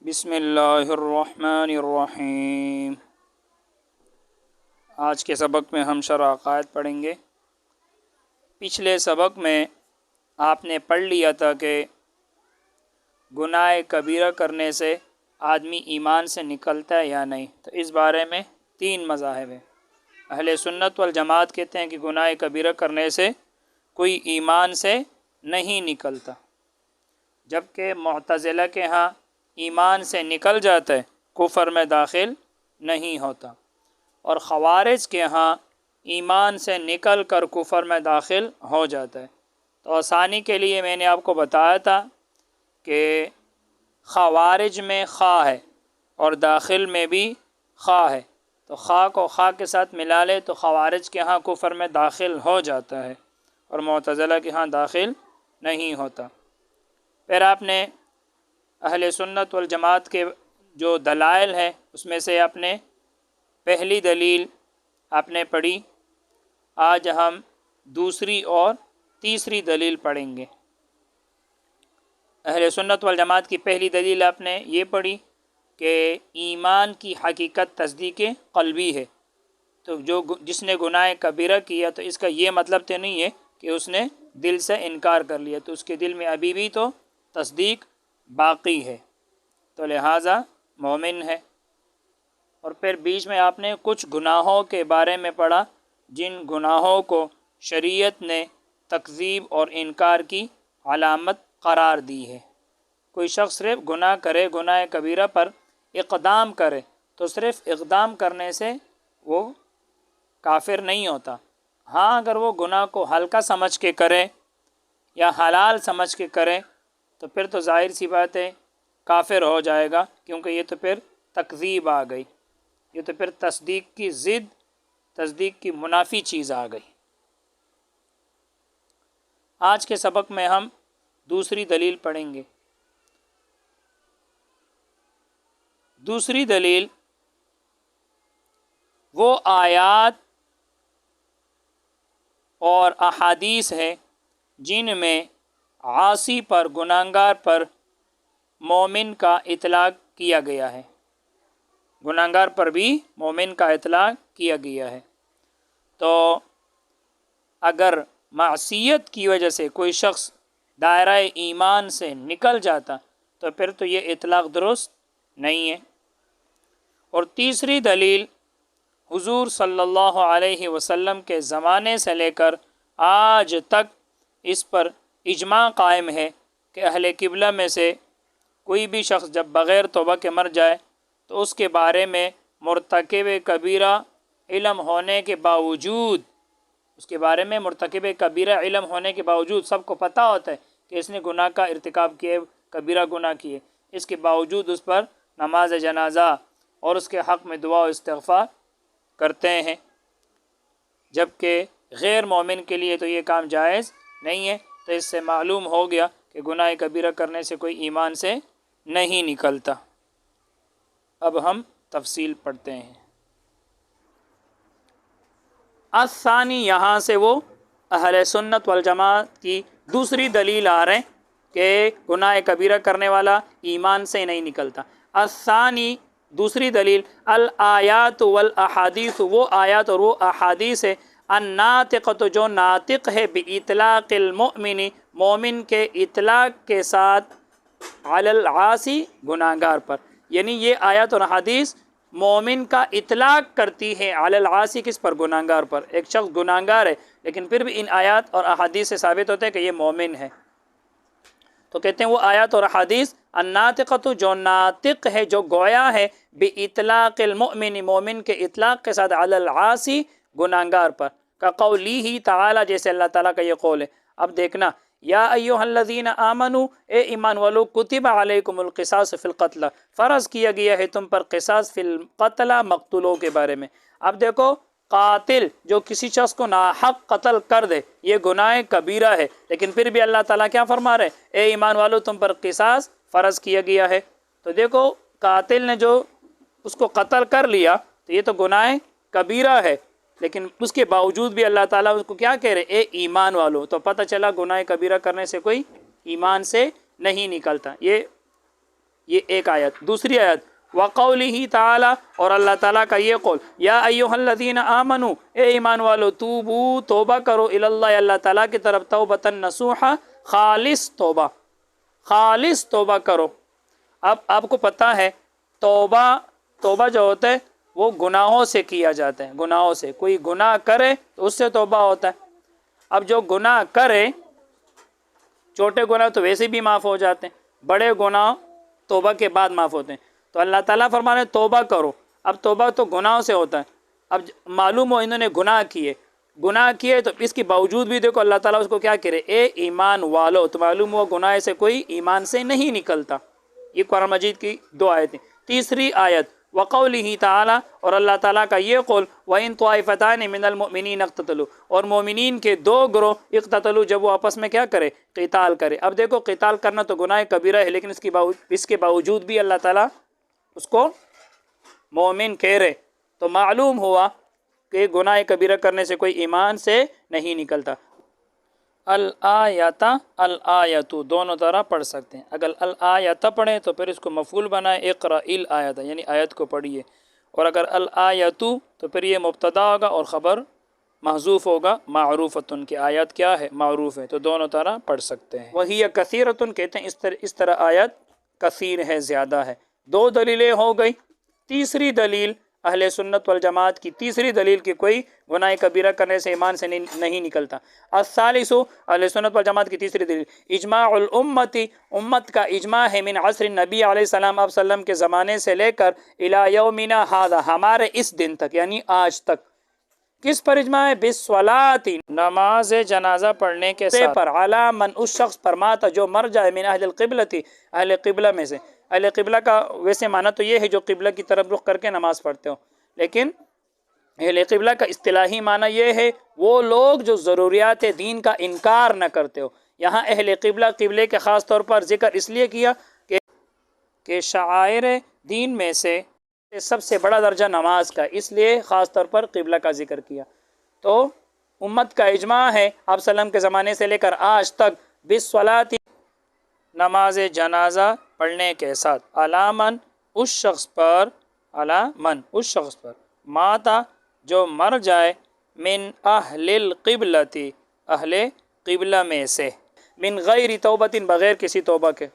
بسم اللہ الرحمن الرحیم۔ آج کے سبق میں ہم شرح عقائد پڑھیں گے۔ پچھلے سبق میں آپ نے پڑھ لیا تھا کہ گناہ کبیرہ کرنے سے آدمی ایمان سے نکلتا ہے یا نہیں، تو اس بارے میں 3 مذاہب ہیں۔ اہل سنت والجماعت کہتے ہیں کہ گناہ کبیرہ کرنے سے کوئی ایمان سے نہیں نکلتا، جبکہ معتزلہ کے ہاں ایمان سے نکل جاتا ہے، کفر میں داخل نہیں ہوتا، اور خوارج کے ہاں ایمان سے نکل کر کفر میں داخل ہو جاتا ہے۔ تو آسانی کے لیے میں نے آپ کو بتایا تھا کہ خوارج میں خا ہے اور داخل میں بھی خا ہے، تو خا کو خا کے ساتھ ملا لے تو خوارج کے ہاں کفر میں داخل ہو جاتا ہے اور معتزلہ کے ہاں داخل نہیں ہوتا۔ پھر آپ نے اہل سنت والجماعت کے جو دلائل ہیں اس میں سے آپ نے پہلی دلیل آپ نے پڑھی۔ آج ہم دوسری اور تیسری دلیل پڑھیں گے۔ اہل سنت والجماعت کی پہلی دلیل آپ نے یہ پڑھی کہ ایمان کی حقیقت تصدیق قلبی ہے، تو جس نے گناہ کبیرہ کیا تو اس کا یہ مطلب تو نہیں ہے کہ اس نے دل سے انکار کر لیا، تو اس کے دل میں ابھی بھی تو تصدیق باقی ہے، تو لہٰذا مومن ہے۔ اور پھر بیچ میں آپ نے کچھ گناہوں کے بارے میں پڑھا جن گناہوں کو شریعت نے تکذیب اور انکار کی علامت قرار دی ہے۔ کوئی شخص صرف گناہ کرے، گناہ کبیرہ پر اقدام کرے، تو صرف اقدام کرنے سے وہ کافر نہیں ہوتا۔ ہاں، اگر وہ گناہ کو ہلکا سمجھ کے کرے یا حلال سمجھ کے کرے تو پھر تو ظاہر سی بات ہے کافر ہو جائے گا، کیونکہ یہ تو پھر تکذیب آ گئی، یہ تو پھر تصدیق کی ضد، تصدیق کی منافی چیز آ گئی۔ آج کے سبق میں ہم دوسری دلیل پڑھیں گے۔ دوسری دلیل وہ آیات اور احادیث ہے جن میں عاصی پر، گناہگار پر مومن کا اطلاق کیا گیا ہے، گناہگار پر بھی مومن کا اطلاق کیا گیا ہے۔ تو اگر معصیت کی وجہ سے کوئی شخص دائرہ ایمان سے نکل جاتا تو پھر تو یہ اطلاق درست نہیں ہے۔ اور تیسری دلیل حضور صلی اللہ علیہ وسلم کے زمانے سے لے کر آج تک اس پر اجماع قائم ہے کہ اہل قبلہ میں سے کوئی بھی شخص جب بغیر توبہ کے مر جائے تو اس کے بارے میں مرتکب کبیرہ علم ہونے کے باوجود، اس کے بارے میں مرتکب کبیرہ علم ہونے کے باوجود سب کو پتہ ہوتا ہے کہ اس نے گناہ کا ارتکاب کیے، کبیرہ گناہ کیے، اس کے باوجود اس پر نماز جنازہ اور اس کے حق میں دعا و استغفار کرتے ہیں، جبکہ غیر مومن کے لیے تو یہ کام جائز نہیں ہے۔ تو اس سے معلوم ہو گیا کہ گناہ کبیرہ کرنے سے کوئی ایمان سے نہیں نکلتا۔ اب ہم تفصیل پڑھتے ہیں۔ الثانی، یہاں سے وہ اہل سنت والجماعت کی دوسری دلیل آ رہے ہیں کہ گناہ کبیرہ کرنے والا ایمان سے نہیں نکلتا۔ الثانی، دوسری دلیل، الآیات والاحادیث، وہ آیات اور وہ احادیث ہے، الناطقۃ، جو ناطق ہے، باطلاق المؤمن، مومن کے اطلاق کے ساتھ، علی العاصی، گناہگار پر، یعنی یہ آیات اور احادیث مومن کا اطلاق کرتی ہے علی العاصی، کس پر؟ گناہگار پر۔ ایک شخص گناہگار ہے لیکن پھر بھی ان آیات اور احادیث سے ثابت ہوتا ہے کہ یہ مومن ہے، تو کہتے ہیں وہ آیات اور احادیث الناطقۃ، جو ناطق ہے، جو گویا ہے، باطلاق المؤمن، مومن کے اطلاق کے ساتھ، علی العاصی، گناہگار پر، کقولہ تعالی، جیسے اللہ تعالیٰ کا یہ قول ہے۔ اب دیکھنا، یا ایھا الذین آمنوا، اے ایمان والو، کتب علیکم القصاص فی القتل، فرض کیا گیا ہے تم پر قصاص فی القتل، مقتولوں کے بارے میں۔ اب دیکھو، قاتل جو کسی شخص کو ناحق قتل کر دے یہ گناہ کبیرہ ہے، لیکن پھر بھی اللہ تعالیٰ کیا فرما رہے؟ اے ایمان والو، تم پر قصاص فرض کیا گیا ہے۔ تو دیکھو، قاتل نے جو اس کو قتل کر لیا تو یہ تو گناہ کبیرہ ہے، لیکن اس کے باوجود بھی اللہ تعالیٰ اس کو کیا کہہ رہے؟ اے ایمان والو۔ تو پتہ چلا گناہ کبیرہ کرنے سے کوئی ایمان سے نہیں نکلتا۔ یہ ایک آیت. دوسری آیت وقولہ تعالی، اور اللہ تعالیٰ کا یہ قول یا ایھا الذین آمنوا، اے ایمان والو، توبو توبہ کرو اللہ اللہ تعالیٰ کی طرف، توبۃ نصوحا خالص توبہ، خالص توبہ کرو. اب آپ کو پتہ ہے توبہ جو ہوتا ہے وہ گناہوں سے کیا جاتا ہے. گناہوں سے کوئی گناہ کرے تو اس سے توبہ ہوتا ہے. اب جو گناہ کرے، چھوٹے گناہ تو ویسے بھی معاف ہو جاتے ہیں، بڑے گناہ توبہ کے بعد معاف ہوتے ہیں. تو اللہ تعالیٰ فرما رہے ہیں توبہ کرو. اب توبہ تو گناہوں سے ہوتا ہے. اب معلوم ہو انہوں نے گناہ کیے تو اس کے باوجود بھی دیکھو اللہ تعالیٰ اس کو کیا کرے، اے ایمان والو. تو معلوم ہوا گناہ سے کوئی ایمان سے نہیں نکلتا. یہ قرآن مجید کی 2 آیتیں. تیسری آیت وقولہ تعالی، اور اللہ تعالیٰ کا یہ قول وَإِن طَائِفَتَانِ مِنَ الْمُؤْمِنِينَ اقْتَتَلُوا، اور مومنین کے 2 گروہ اقتتلوا، جب وہ آپس میں کیا کرے، قتال کرے. اب دیکھو قتال کرنا تو گناہ کبیرہ ہے، لیکن اس کے باوجود بھی اللہ تعالیٰ اس کو مومن کہہ رہے. تو معلوم ہوا کہ گناہ کبیرہ کرنے سے کوئی ایمان سے نہیں نکلتا. الآیت دونوں طرح پڑھ سکتے ہیں. اگر الآیت پڑھیں تو پھر اس کو مفعول بنائیں، اقرأ الآیت، یعنی آیت کو پڑھیے. اور اگر الآیت تو پھر یہ مبتدا ہوگا اور خبر محذوف ہوگا، معروفتن کی آیت کیا ہے، معروف ہے. تو دونوں طرح پڑھ سکتے ہیں. وہی کثیرتن کہتے ہیں اس طرح آیت کثیر ہے، زیادہ ہے. 2 دلیلیں ہو گئی. تیسری دلیل اہل سنت والجماعت کی تیسری دلیل کہ کوئی گناہ کبیرہ کرنے سے ایمان سے نہیں نکلتا. الثالث، اہل سنت والجماعت کی تیسری دلیل اجماع الامت، امت کا اجماع ہے، من عصر نبی علیہ السلام، آپ وسلم کے زمانے سے لے کر الی یومنا ھذا، ہمارے اس دن تک، یعنی آج تک. کس پر اجماع ہے؟ بالصلاۃ، نماز جنازہ پڑھنے کے ساتھ، پر علی من، اس شخص پر، مات جو مر جائے، من اہل القبلۃ، اہل قبلہ میں سے. اہل قبلہ کا ویسے معنی تو یہ ہے جو قبلہ کی طرف رخ کر کے نماز پڑھتے ہو، لیکن اہل قبلہ کا اصطلاحی معنی یہ ہے وہ لوگ جو ضروریات دین کا انکار نہ کرتے ہو. یہاں اہل قبلے کے خاص طور پر ذکر اس لیے کیا کہ شعائر دین میں سے سب سے بڑا درجہ نماز کا، اس لیے خاص طور پر قبلہ کا ذکر کیا. تو امت کا اجماع ہے آپ وسلم کے زمانے سے لے کر آج تک بالصلاۃ، نماز جنازہ پڑھنے کے ساتھ، علامن، اس شخص پر، علامن، اس شخص پر، ماتا جو مر جائے، من اہل القبلۃ، اہل قبلہ میں سے، من غیر توبۃ، بغیر کسی توبہ کے،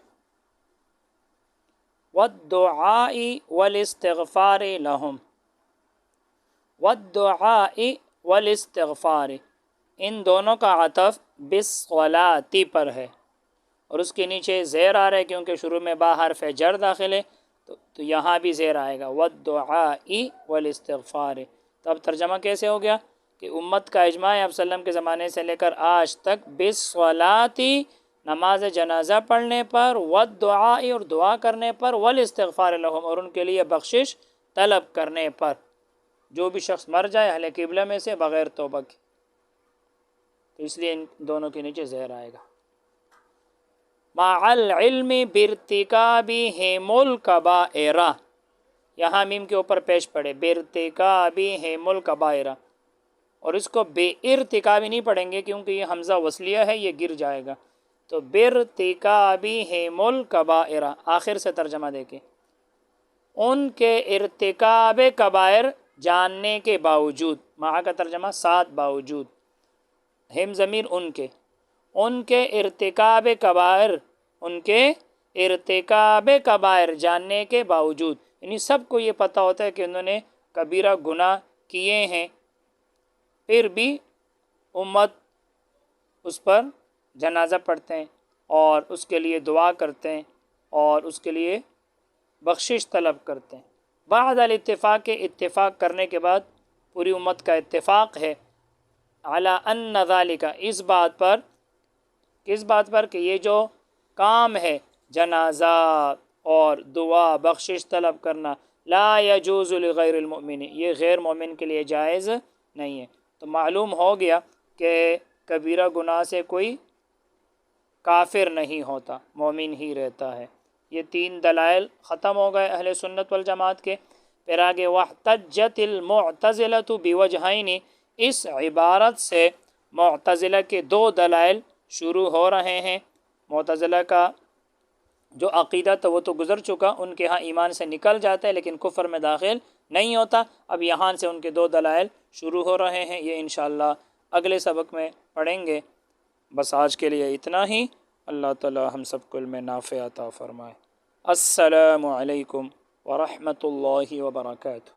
والدعاء والاستغفار لہم، والدعاء والاستغفار، ان دونوں کا عطف بالصلاۃ پر ہے، اور اس کے نیچے زیر آ رہا ہے کیونکہ شروع میں با حرف جر داخل ہے، تو یہاں بھی زیر آئے گا، والدعاء والاستغفار. تو اب ترجمہ کیسے ہو گیا کہ امت کا اجماع ہے آپ وسلم کے زمانے سے لے کر آج تک بالصلاۃ، نماز جنازہ پڑھنے پر، والدعاء، اور دعا کرنے پر، والاستغفار لہم، اور ان کے لیے بخشش طلب کرنے پر. جو بھی شخص مر جائے اہل قبلہ میں سے بغیر توبہ کے، تو اس لیے ان دونوں کے نیچے زہر آئے گا. مع العلم بارتکابہم الکبائر، یہاں میم کے اوپر پیش پڑے بارتکابہم الکبائر، اور اس کو بے ارتکابی نہیں پڑھیں گے کیونکہ یہ حمزہ وصلیہ ہے، یہ گر جائے گا. تو بارتکابہم الکبائر، آخر سے ترجمہ دیکھیں، ان کے ارتکاب کبائر جاننے کے باوجود، مع کا ترجمہ ساتھ، باوجود، ہم ضمیر ان کے ارتکاب کبائر، ان کے ارتکاب کبائر جاننے کے باوجود، یعنی سب کو یہ پتہ ہوتا ہے کہ انہوں نے کبیرہ گناہ کیے ہیں، پھر بھی امت اس پر جنازہ پڑھتے ہیں اور اس کے لیے دعا کرتے ہیں اور اس کے لیے بخشش طلب کرتے ہیں. بعد الاتفاق، اتفاق کرنے کے بعد پوری امت کا اتفاق ہے، علی ان ذالک، اس بات پر، کس بات پر کہ یہ جو کام ہے جنازہ اور دعا بخشش طلب کرنا، لا یجوز لغیر المؤمن، یہ غیر مومن کے لیے جائز نہیں ہے. تو معلوم ہو گیا کہ کبیرہ گناہ سے کوئی کافر نہیں ہوتا، مومن ہی رہتا ہے. یہ 3 دلائل ختم ہو گئے اہل سنت والجماعت کے. پھر آگے واحتجت المعتزلۃ بوجہین، اس عبارت سے معتزلہ کے 2 دلائل شروع ہو رہے ہیں. معتزلہ کا جو عقیدہ تھا وہ تو گزر چکا، ان کے ہاں ایمان سے نکل جاتا ہے لیکن کفر میں داخل نہیں ہوتا۔ اب یہاں سے ان کے 2 دلائل شروع ہو رہے ہیں، یہ انشاءاللہ اگلے سبق میں پڑھیں گے۔ بس آج کے لیے اتنا ہی۔ اللہ تعالی ہم سب کو علم نافع عطا فرمائے۔ السلام علیکم ورحمۃ اللہ وبرکاتہ۔